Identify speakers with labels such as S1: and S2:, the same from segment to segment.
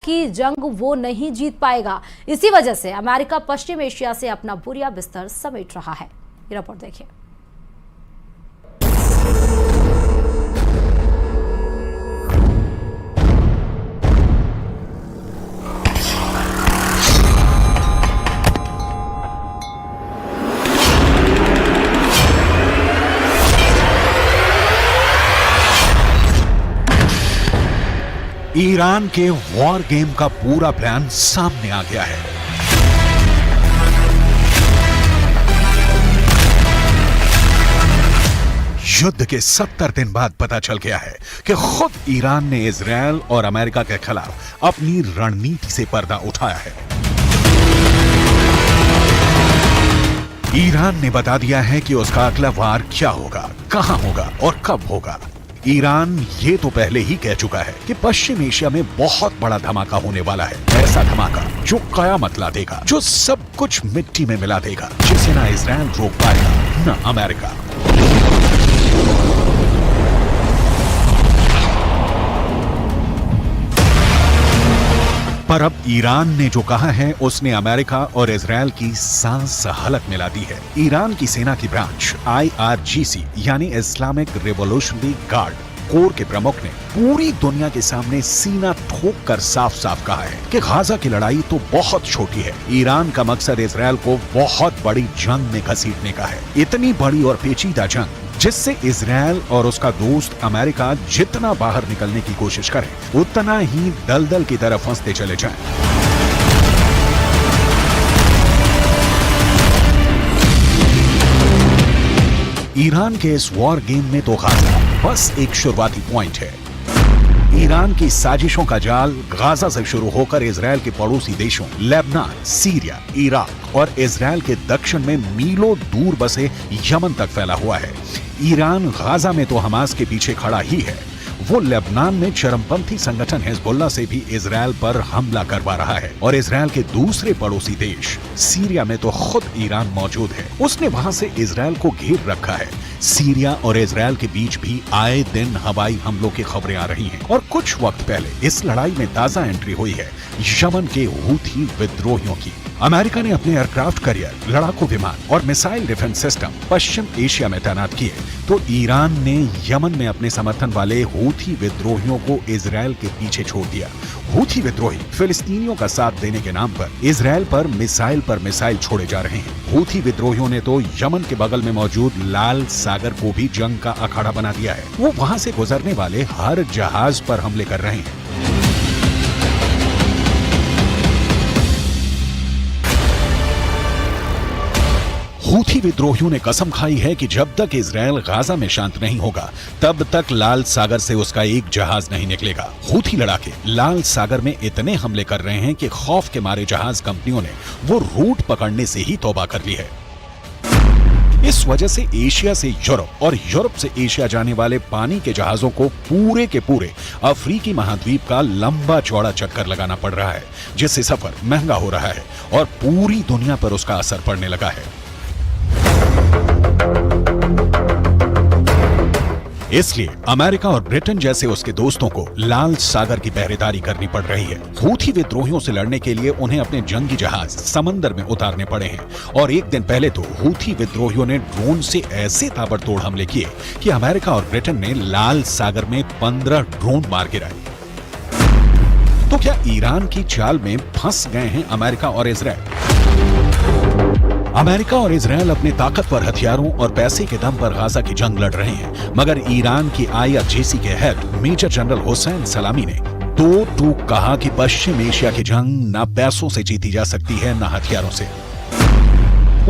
S1: की जंग वो नहीं जीत पाएगा। इसी वजह से अमेरिका पश्चिम एशिया से अपना बुरा बिस्तर समेट रहा है। ये रिपोर्ट देखिए।
S2: ईरान के वॉर गेम का पूरा प्लान सामने आ गया है। युद्ध के 70 दिन बाद पता चल गया है कि खुद ईरान ने इजरायल और अमेरिका के खिलाफ अपनी रणनीति से पर्दा उठाया है। ईरान ने बता दिया है कि उसका अगला वार क्या होगा, कहां होगा और कब होगा। ईरान ये तो पहले ही कह चुका है कि पश्चिम एशिया में बहुत बड़ा धमाका होने वाला है। ऐसा धमाका जो कयामत ला देगा, जो सब कुछ मिट्टी में मिला देगा, जिसे ना इजरायल रोक पाएगा न अमेरिका। पर अब ईरान ने जो कहा है उसने अमेरिका और इजरायल की सांस हलक मिला दी है। ईरान की सेना की ब्रांच IRGC यानी इस्लामिक रिवॉल्यूशनरी गार्ड कोर के प्रमुख ने पूरी दुनिया के सामने सीना ठोक कर साफ साफ कहा है कि गाजा की लड़ाई तो बहुत छोटी है। ईरान का मकसद इजरायल को बहुत बड़ी जंग में घसीटने का है। इतनी बड़ी और पेचीदा जंग जिससे इजरायल और उसका दोस्त अमेरिका जितना बाहर निकलने की कोशिश करें उतना ही दलदल की तरफ फंसते चले जाएं। ईरान के इस वॉर गेम में तो गाजा बस एक शुरुआती पॉइंट है। ईरान की साजिशों का जाल गाजा से शुरू होकर इजरायल के पड़ोसी देशों लेबनान, सीरिया, इराक और इजरायल के दक्षिण में मीलों दूर बसे यमन तक फैला हुआ है। ईरान गाजा में तो हमास के पीछे खड़ा ही है, वो लेबनान में चरमपंथी संगठन हिजबुल्लाह से भी इजरायल पर हमला करवा रहा है और इजरायल के दूसरे पड़ोसी देश सीरिया में तो खुद ईरान मौजूद है। उसने वहां से इजरायल को घेर रखा है। सीरिया और इजरायल के बीच भी आए दिन हवाई हमलों की खबरें आ रही हैं और कुछ वक्त पहले इस लड़ाई में ताजा एंट्री हुई है यमन के हूथी विद्रोहियों की। अमेरिका ने अपने एयरक्राफ्ट कैरियर, लड़ाकू विमान और मिसाइल डिफेंस सिस्टम पश्चिम एशिया में तैनात किए तो ईरान ने यमन में अपने समर्थन वाले हूथी विद्रोहियों को इजरायल के पीछे छोड़ दिया। हूथी विद्रोही फिलिस्तीनियों का साथ देने के नाम पर इजरायल पर मिसाइल छोड़े जा रहे हैं। हूथी विद्रोहियों ने तो यमन के बगल में मौजूद लाल सागर को भी जंग का अखाड़ा बना दिया है। वो वहां से गुजरने वाले हर जहाज पर हमले कर रहे हैं। हूथी विद्रोहियों ने कसम खाई है कि जब तक इजरायल गाजा में शांत नहीं होगा तब तक लाल सागर से उसका एक जहाज नहीं निकलेगा। हूथी लड़ाके लाल सागर में इतने हमले कर रहे हैं कि खौफ के मारे जहाज कंपनियों ने वो रूट पकड़ने से ही तौबा कर ली है। इस वजह से एशिया से यूरोप और यूरोप से एशिया जाने वाले पानी के जहाजों को पूरे के पूरे अफ्रीकी महाद्वीप का लंबा चौड़ा चक्कर लगाना पड़ रहा है, जिससे सफर महंगा हो रहा है और पूरी दुनिया पर उसका असर पड़ने लगा है। इसलिए अमेरिका और ब्रिटेन जैसे उसके दोस्तों को लाल सागर की पहरेदारी करनी पड़ रही है। हूथी विद्रोहियों से लड़ने के लिए उन्हें अपने जंगी जहाज समंदर में उतारने पड़े हैं और एक दिन पहले तो हूथी विद्रोहियों ने ड्रोन से ऐसे ताबड़तोड़ हमले किए कि अमेरिका और ब्रिटेन ने लाल सागर में 15 ड्रोन मार गिराए। तो क्या ईरान की चाल में फंस गए हैं अमेरिका और इजरायल? अमेरिका और इजरायल अपने ताकतवर हथियारों और पैसे के दम पर गाजा की जंग लड़ रहे हैं, मगर ईरान की IRGC के हेड मेजर जनरल हुसैन सलामी ने दो टूक कहा कि पश्चिम एशिया की जंग न पैसों से जीती जा सकती है न हथियारों से।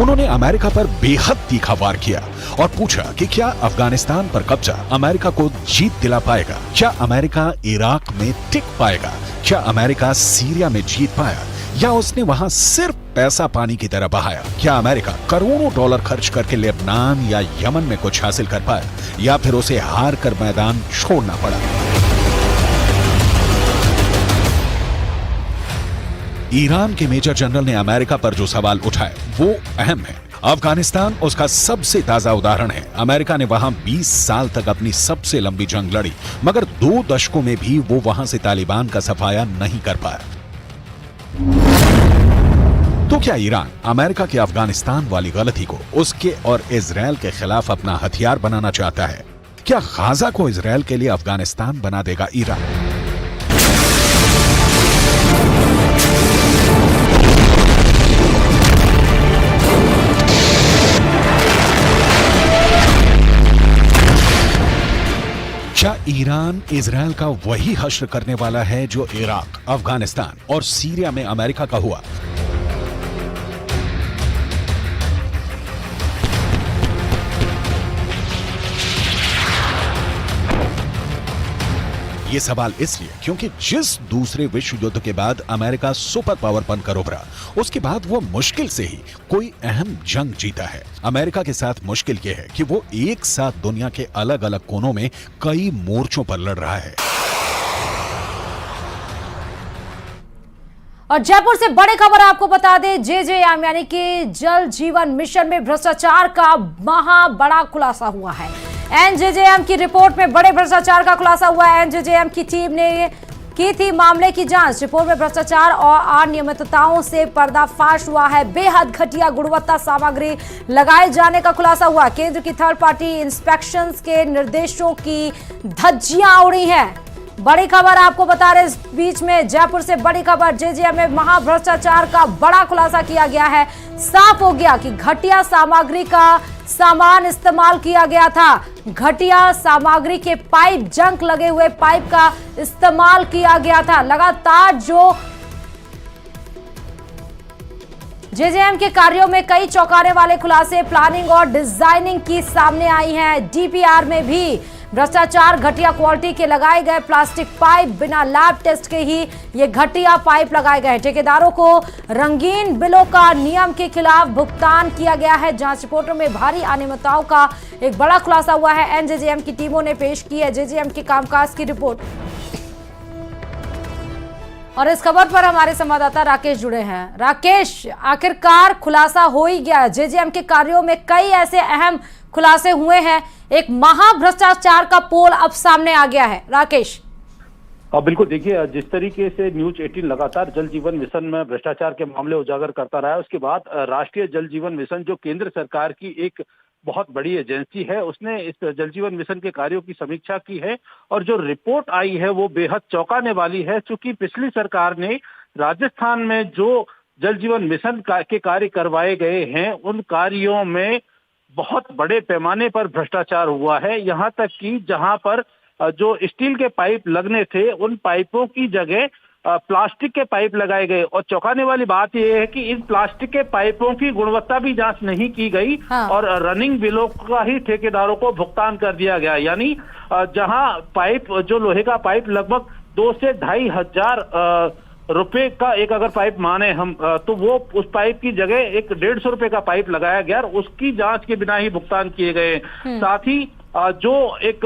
S2: उन्होंने अमेरिका पर बेहद तीखा वार किया और पूछा कि क्या अफगानिस्तान पर कब्जा अमेरिका को जीत दिला पाएगा? क्या अमेरिका इराक में टिक पाएगा? क्या अमेरिका सीरिया में जीत पाया या उसने वहां सिर्फ पैसा पानी की तरह बहाया? क्या अमेरिका करोड़ों डॉलर खर्च करके लेबनान या यमन में कुछ हासिल कर पाया या फिर उसे हार कर मैदान छोड़ना पड़ा? ईरान के मेजर जनरल ने अमेरिका पर जो सवाल उठाए वो अहम है। अफगानिस्तान उसका सबसे ताजा उदाहरण है। अमेरिका ने वहां 20 साल तक अपनी सबसे लंबी जंग लड़ी, मगर 2 दशकों में भी वो वहां से तालिबान का सफाया नहीं कर पाया। तो क्या ईरान अमेरिका के अफगानिस्तान वाली गलती को उसके और इजरायल के खिलाफ अपना हथियार बनाना चाहता है? क्या गाजा को इजरायल के लिए अफगानिस्तान बना देगा ईरान? क्या ईरान इजरायल का वही हश्र करने वाला है जो इराक, अफगानिस्तान और सीरिया में अमेरिका का हुआ? ये सवाल इसलिए क्योंकि जिस दूसरे विश्व युद्ध के बाद अमेरिका सुपर पावर बनकर उभरा, उसके बाद वो मुश्किल से ही कोई अहम जंग जीता है। अमेरिका के साथ मुश्किल ये है कि वो एक साथ दुनिया के अलग अलग कोनों में कई मोर्चों पर लड़ रहा है।
S1: और जयपुर से बड़ी खबर आपको बता दें, जेजेएम यानी कि जल जीवन मिशन में भ्रष्टाचार का महा बड़ा खुलासा हुआ है। एनजेजेएम की रिपोर्ट में बड़े भ्रष्टाचार का खुलासा हुआ है। एनजेजेएम की टीम ने की थी मामले की जांच। रिपोर्ट में भ्रष्टाचार और अनियमितताओं से पर्दाफाश हुआ है। बेहद घटिया गुणवत्ता सामग्री लगाए जाने का खुलासा हुआ। केंद्र की थर्ड पार्टी इंस्पेक्शंस के निर्देशों की धज्जियां उड़ी हैं। बड़ी खबर आपको बता रहे, इस बीच में जयपुर से बड़ी खबर, जेजेएम में महाभ्रष्टाचार का बड़ा खुलासा किया गया है। साफ हो गया कि घटिया सामग्री का सामान इस्तेमाल किया गया था। घटिया सामग्री के पाइप, जंक लगे हुए पाइप का इस्तेमाल किया गया था। लगातार जो जेजेएम के कार्यों में कई चौंकाने वाले खुलासे, प्लानिंग और डिजाइनिंग की सामने आई हैं। डीपीआर में भी भ्रष्टाचार, घटिया क्वालिटी के लगाए गए प्लास्टिक पाइप, बिना लैब टेस्ट के ही ये घटिया पाइप लगाए गए। ठेकेदारों को रंगीन बिलों का नियम के खिलाफ भुगतान किया गया है। जांच रिपोर्टों में भारी अनियमितताओं का एक बड़ा खुलासा हुआ है। एनजेजेएम की टीमों ने पेश की है जेजेएम के कामकाज की रिपोर्ट। और इस खबर पर हमारे संवाददाता राकेश जुड़े हैं। राकेश, आखिरकार खुलासा हो ही गया। जेजेएम के कार्यों में कई ऐसे अहम खुलासे हुए हैं। एक महाभ्रष्टाचार का पोल अब सामने आ गया है। राकेश,
S3: बिल्कुल, देखिए जिस तरीके से न्यूज 18 लगातार जल जीवन मिशन में भ्रष्टाचार के मामले उजागर करता रहा है, उसके बाद राष्ट्रीय जल जीवन मिशन जो केंद्र सरकार की एक बहुत बड़ी एजेंसी है, उसने इस जल जीवन मिशन के कार्यों की समीक्षा की है और जो रिपोर्ट आई है वो बेहद चौंकाने वाली है। चूंकि पिछली सरकार ने राजस्थान में जो जल जीवन मिशन के कार्य करवाए गए हैं, उन कार्यों में बहुत बड़े पैमाने पर भ्रष्टाचार हुआ है। यहाँ तक कि जहां पर जो स्टील के पाइप लगने थे, उन पाइपों की जगह प्लास्टिक के पाइप लगाए गए। और चौंकाने वाली बात यह है कि इन प्लास्टिक के पाइपों की गुणवत्ता भी जांच नहीं की गई। हाँ। और रनिंग बिलों का ही ठेकेदारों को भुगतान कर दिया गया। यानी जहां पाइप, जो लोहे का पाइप लगभग 2 से 2.5 हजार रुपए का एक अगर पाइप माने हम, तो वो उस पाइप की जगह एक 150 रुपए का पाइप लगाया गया और उसकी जांच के बिना ही भुगतान किए गए। साथ ही जो एक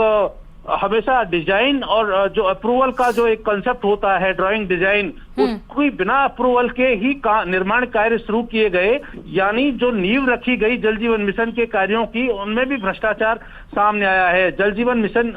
S3: हमेशा डिजाइन और जो अप्रूवल का जो एक कंसेप्ट होता है, ड्राइंग डिजाइन, उसकी बिना अप्रूवल के ही निर्माण कार्य शुरू किए गए। यानी जो नींव रखी गई जल जीवन मिशन के कार्यों की, उनमें भी भ्रष्टाचार सामने आया है। जल जीवन मिशन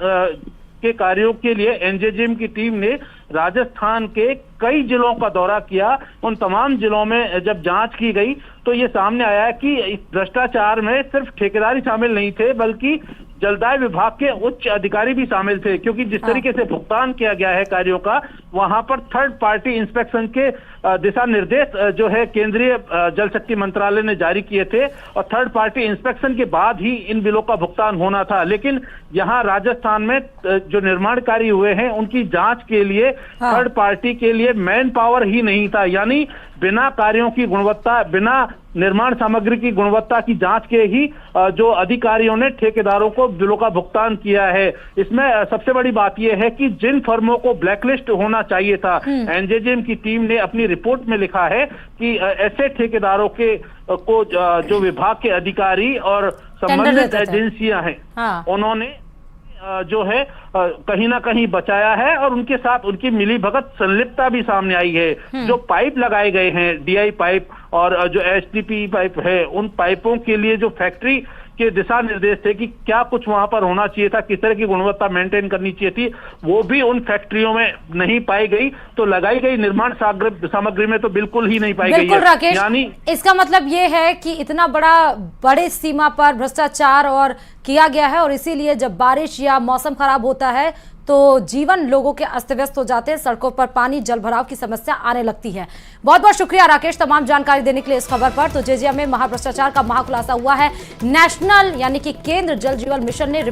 S3: के कार्यों के लिए एनजेजेएम की टीम ने राजस्थान के कई जिलों का दौरा किया। उन तमाम जिलों में जब जांच की गई तो ये सामने आया कि इस भ्रष्टाचार में सिर्फ ठेकेदार ही शामिल नहीं थे, बल्कि जलदाय विभाग के उच्च अधिकारी भी शामिल थे। क्योंकि जिस तरीके से भुगतान किया गया है कार्यों का, वहां पर थर्ड पार्टी इंस्पेक्शन के दिशा निर्देश जो है केंद्रीय जल शक्ति मंत्रालय ने जारी किए थे और थर्ड पार्टी इंस्पेक्शन के बाद ही इन बिलों का भुगतान होना था। लेकिन यहाँ राजस्थान में जो निर्माण कार्य हुए हैं, उनकी जांच के लिए थर्ड पार्टी के लिए मैन पावर ही नहीं था। यानी बिना कार्यों की गुणवत्ता, बिना निर्माण सामग्री की गुणवत्ता की जांच के ही जो अधिकारियों ने ठेकेदारों को बिलों का भुगतान किया है। इसमें सबसे बड़ी बात यह है कि जिन फर्मों को ब्लैकलिस्ट होना चाहिए था, एनजेजेएम की टीम ने अपनी रिपोर्ट में लिखा है कि ऐसे ठेकेदारों को जो विभाग के अधिकारी और संबंधित एजेंसियां हैं, उन्होंने जो है कहीं ना कहीं बचाया है और उनके साथ उनकी मिलीभगत संलिप्तता भी सामने आई है। जो पाइप लगाए गए हैं, DI पाइप और जो HDPE पाइप है, उन पाइपों के लिए जो फैक्ट्री के दिशा निर्देश थे कि क्या कुछ वहां पर होना चाहिए था, किस तरह की गुणवत्ता मेंटेन करनी चाहिए थी, वो भी उन फैक्ट्रियों में नहीं पाई गई। तो लगाई गई निर्माण सामग्री में तो बिल्कुल ही नहीं पाई गई है।
S1: राकेश,
S3: यानी
S1: इसका मतलब ये है कि इतना बड़े सीमा पर भ्रष्टाचार और किया गया है और इसीलिए जब बारिश या मौसम खराब होता है तो जीवन लोगों के अस्त व्यस्त हो जाते हैं, सड़कों पर पानी जल भराव की समस्या आने लगती है। बहुत बहुत शुक्रिया राकेश तमाम जानकारी देने के लिए इस खबर पर। तो JJM में महाभ्रष्टाचार का महाखुलासा हुआ है। नेशनल यानी कि केंद्र जल जीवन मिशन ने